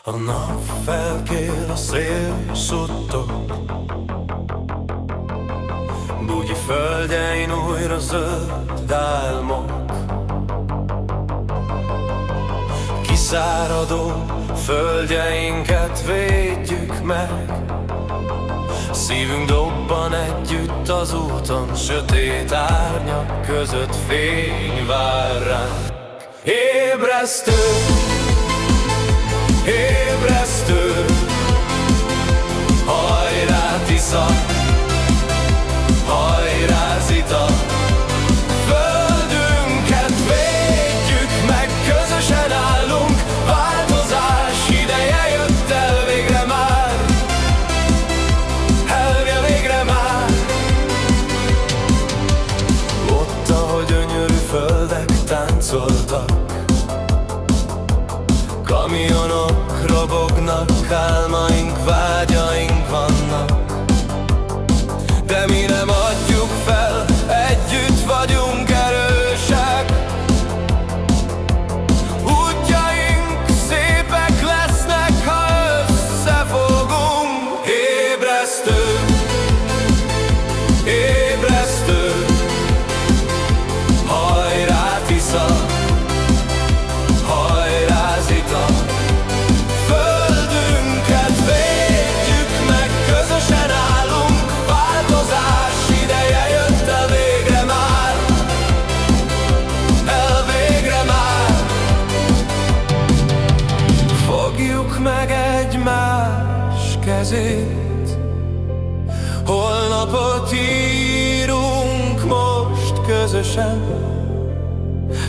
A nap felkél, a szél suttog, bugyi földjein újra zöld álmok. Kiszáradó földjeinket védjük meg, szívünk dobban együtt az úton, sötét árnyak között fény vár ránk. Ébresztő, ébresztő, hajrá Tisza, hajrá Zita. Földünket védjük meg, közösen állunk, változás ideje jött el végre már, Helge végre már. Ott, ahol gyönyörű földek táncoltak, kamionok robognak, álmaink, vágyaink vannak, de mi nem adjuk fel, együtt vagyunk erősek. Útjaink szépek lesznek, ha összefogunk. Ébresztő, ébresztő, hajrá Tisza, hajrá Zita. Földünket védjük meg, közösen állunk, változás ideje jött el végre már, el végre már. Fogjuk meg egymás kezét, holnapot írunk most közösen.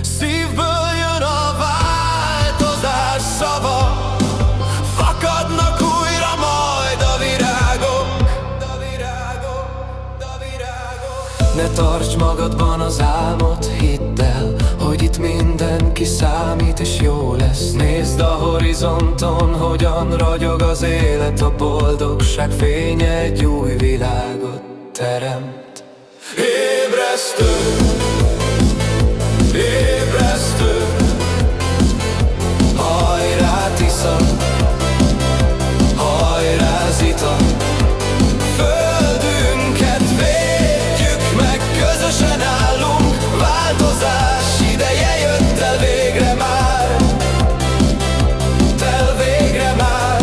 Szívből jön a változás szava, fakadnak újra majd a virágok. Ne tarts magadban az álmot, hidd el, hogy itt mindenki számít és jó lesz. Nézd a horizonton, hogyan ragyog az élet, a boldogság fénye egy új világot teremt. Ébresztő, ébresztő, hajrá Tisza, hajrá Zita. Földünket védjük meg, közösen állunk, változás ideje jött el végre már, el végre már.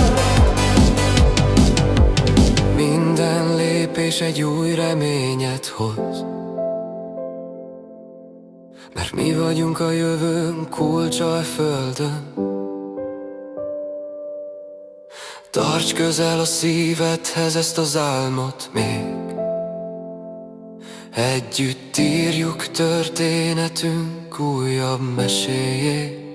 Minden lépés egy új reményet hoz, mert mi vagyunk a jövőnk kulcsa a földön. Tarts közel a szívedhez ezt az álmot még, együtt írjuk történetünk újabb meséjét.